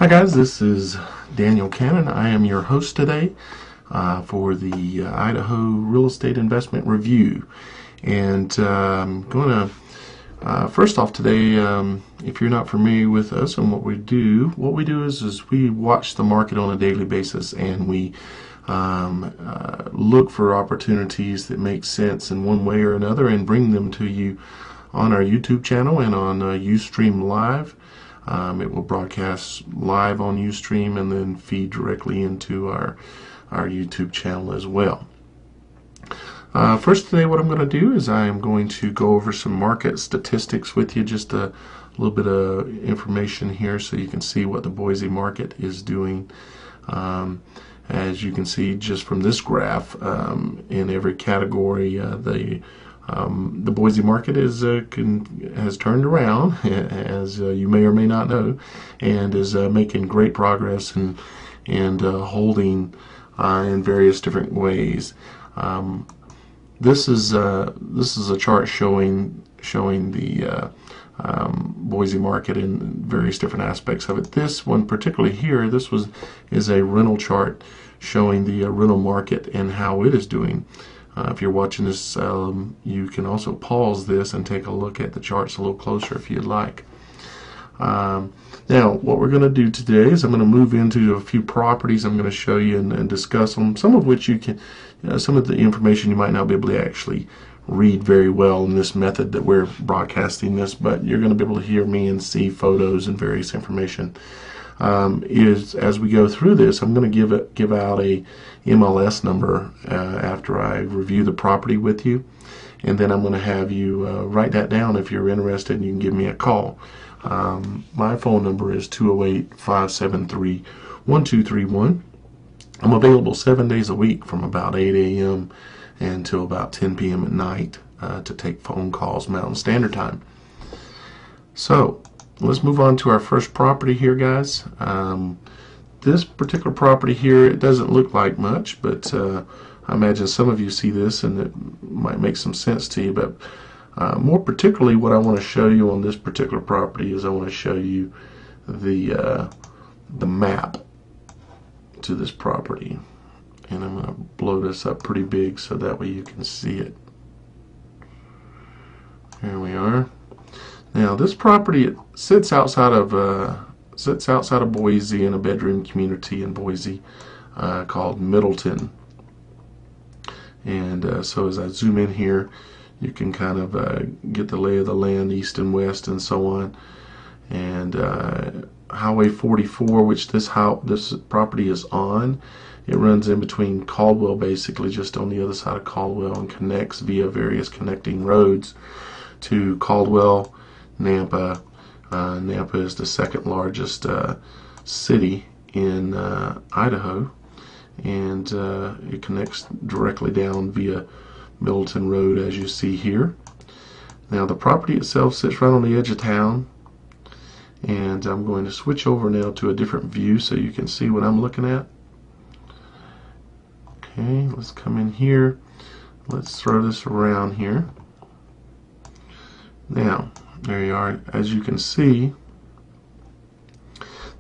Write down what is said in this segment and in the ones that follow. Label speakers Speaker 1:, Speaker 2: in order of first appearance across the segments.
Speaker 1: Hi guys, this is Daniel Cannon. I am your host today for the Idaho Real Estate Investment Review. And I'm going to, first off today, if you're not familiar with us and what we do is we watch the market on a daily basis, and we look for opportunities that make sense in one way or another and bring them to you on our YouTube channel and on Ustream Live. It will broadcast live on Ustream and then feed directly into our YouTube channel as well. First today, what I'm going to do is I am going to go over some market statistics with you, just a little bit of information here so you can see what the Boise market is doing. As you can see just from this graph, in every category, the Boise market has turned around, as you may or may not know, and is making great progress and holding in various different ways. This is a chart showing the Boise market in various different aspects of it. This one particularly here, is a rental chart showing the rental market and how it is doing. If you're watching this, you can also pause this and take a look at the charts a little closer if you'd like. Now, what we're going to do today is I'm going to move into a few properties. I'm going to show you and discuss them, some of which you can, some of the information you might not be able to actually read very well in this method that we're broadcasting this, but you're going to be able to hear me and see photos and various information. As we go through this, I'm going to give out a MLS number after I review the property with you, and then I'm going to have you write that down. If you're interested, and you can give me a call. My phone number is 208-573-1231. I'm available 7 days a week from about 8 a.m. until about 10 p.m. at night to take phone calls Mountain Standard Time. So let's move on to our first property here, guys. This particular property here, it doesn't look like much, but I imagine some of you see this and it might make some sense to you. But more particularly, what I want to show you on this particular property is I want to show you the map to this property. And I'm going to blow this up pretty big so that way you can see it. Here we are. Now, this property, it sits outside of Boise in a bedroom community in Boise called Middleton. And so as I zoom in here, you can kind of get the lay of the land, east and west, and so on. And Highway 44, which this property is on, it runs in between Caldwell, basically just on the other side of Caldwell, and connects via various connecting roads to Caldwell, Nampa. Nampa is the second largest city in Idaho, and it connects directly down via Middleton Road, as you see here. Now, the property itself sits right on the edge of town, and I'm going to switch over now to a different view so you can see what I'm looking at. Okay, let's come in here. Let's throw this around here. Now, there you are. As you can see,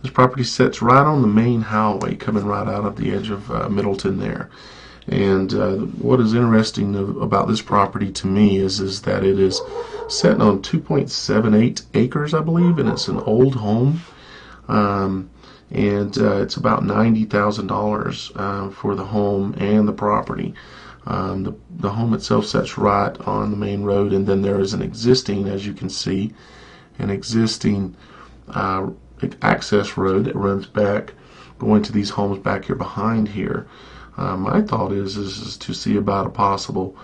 Speaker 1: this property sits right on the main highway coming right out of the edge of Middleton there. And what is interesting about this property to me is that it is sitting on 2.78 acres, I believe, and it's an old home. And it's about $90,000 for the home and the property. The home itself sits right on the main road, and then there is an existing, as you can see, an existing access road that runs back, going to these homes back here behind here. My thought is to see about a possible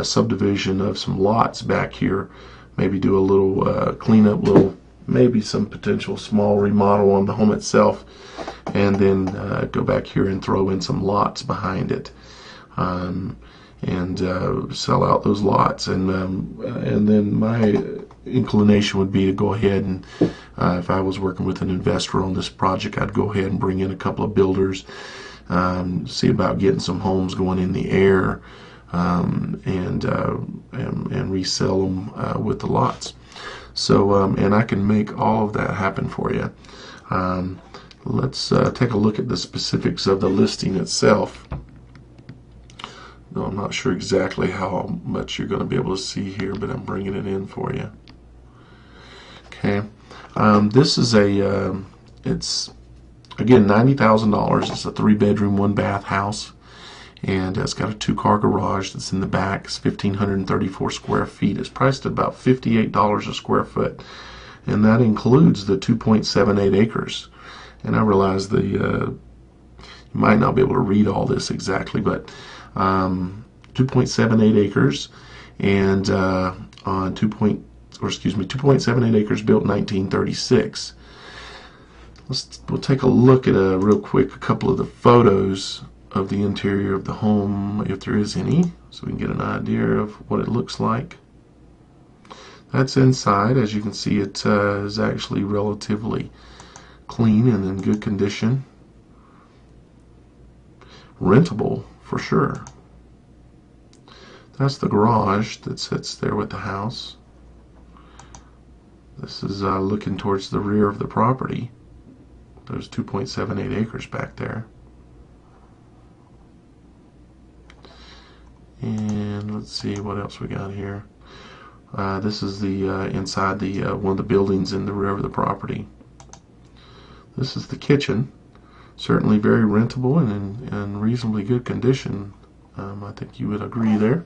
Speaker 1: subdivision of some lots back here, maybe do a little cleanup, maybe some potential small remodel on the home itself, and then go back here and throw in some lots behind it. And sell out those lots, and then my inclination would be to go ahead and if I was working with an investor on this project, I'd go ahead and bring in a couple of builders, see about getting some homes going in the air, and resell them with the lots. So and I can make all of that happen for you. Let's take a look at the specifics of the listing itself. No, I'm not sure exactly how much you're going to be able to see here, but I'm bringing it in for you. Okay, this is it's again $90,000. It's a 3-bedroom, 1-bath house, and it's got a 2-car garage that's in the back. It's 1,534 square feet. It's priced at about $58 a square foot, and that includes the 2.78 acres. And I realize you might not be able to read all this exactly, but 2.78 acres, and on 2.78 acres built in 1936. We'll take a look at real quick a couple of the photos of the interior of the home, if there is any, so we can get an idea of what it looks like. That's inside. As you can see, it is actually relatively clean and in good condition. Rentable for sure. That's the garage that sits there with the house. This is looking towards the rear of the property. There's 2.78 acres back there. And let's see what else we got here. This is the inside the one of the buildings in the rear of the property. This is the kitchen. Certainly very rentable and in reasonably good condition. I think you would agree there.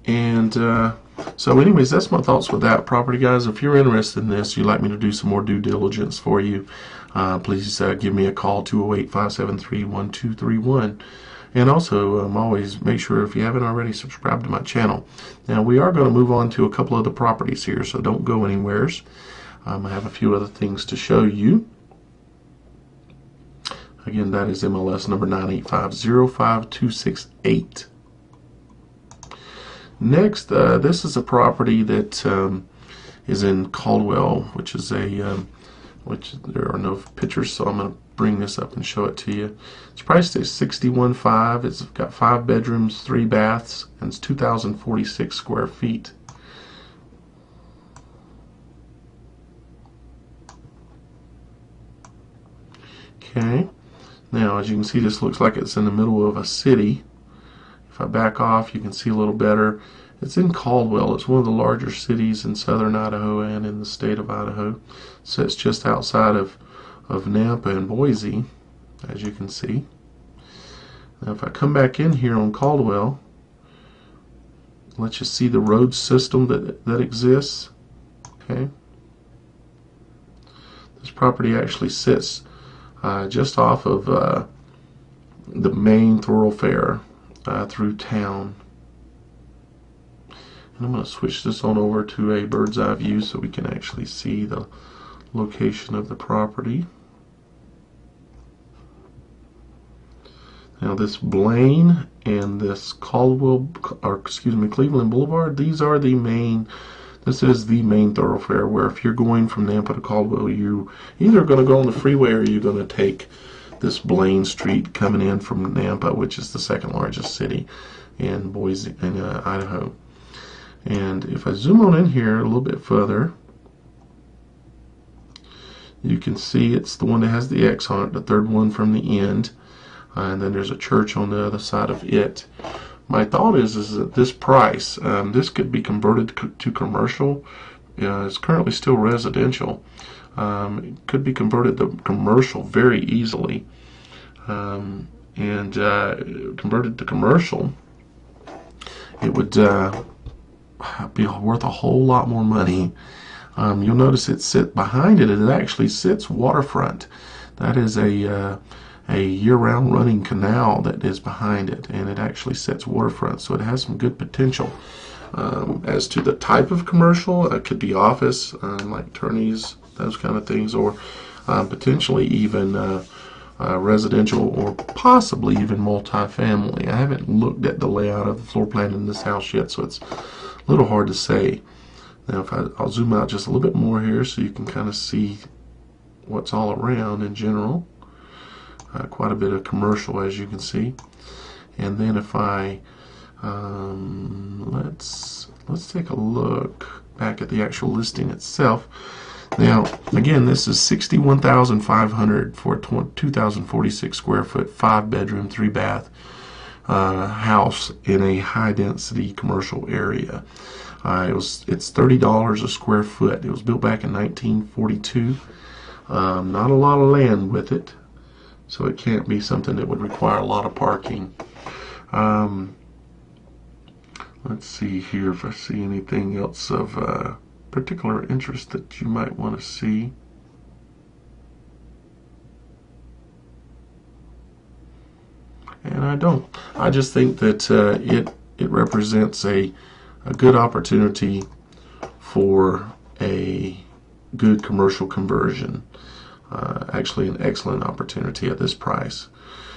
Speaker 1: And so anyways, that's my thoughts with that property, guys. If you're interested in this, you'd like me to do some more due diligence for you, please give me a call, 208-573-1231. And also, always make sure, if you haven't already, subscribe to my channel. Now, we are going to move on to a couple of the properties here, so don't go anywheres. I have a few other things to show you. Again, that is MLS number 98505-268. Next, this is a property that is in Caldwell, which is which there are no pictures, so I'm going to bring this up and show it to you. It's priced at $61,500. It's got 5 bedrooms, 3 baths, and it's 2,046 square feet. Okay, now as you can see, this looks like it's in the middle of a city. If I back off, you can see a little better. It's in Caldwell. It's one of the larger cities in southern Idaho and in the state of Idaho. So it's just outside of Nampa and Boise, as you can see. Now if I come back in here on Caldwell, let you see the road system that exists. Okay, this property actually sits just off of the main thoroughfare through town. And I'm going to switch this on over to a bird's eye view so we can actually see the location of the property. Now this Blaine and this Cleveland Boulevard, these are the main, this is the main thoroughfare, where if you're going from Nampa to Caldwell, you either going to go on the freeway or you're going to take this Blaine Street coming in from Nampa, which is the second largest city in Boise, in Idaho. And if I zoom on in here a little bit further, you can see it's the one that has the X on it, the third one from the end, and then there's a church on the other side of it. My thought is that this price, this could be converted to commercial. It's currently still residential. It could be converted to commercial very easily, and converted to commercial, it would be worth a whole lot more money. You'll notice behind it actually sits waterfront. That is a year-round running canal that is behind it, and it actually sits waterfront, so it has some good potential. As to the type of commercial, it could be office, like attorneys, those kind of things, or potentially even residential, or possibly even multifamily. I haven't looked at the layout of the floor plan in this house yet, so it's a little hard to say. Now if I'll zoom out just a little bit more here so you can kind of see what's all around in general. Quite a bit of commercial, as you can see. And then if I let's take a look back at the actual listing itself. Now, again, this is $61,500 for a 2,046 square foot, 5-bedroom, 3-bath house in a high-density commercial area. It's $30 a square foot. It was built back in 1942. Not a lot of land with it, so it can't be something that would require a lot of parking. Let's see here if I see anything else of particular interest that you might want to see. And I don't. I just think that it represents a good opportunity for a good commercial conversion. Actually, an excellent opportunity at this price.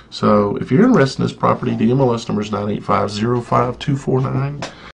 Speaker 1: So if you're interested in this property, the MLS number is 985-05249.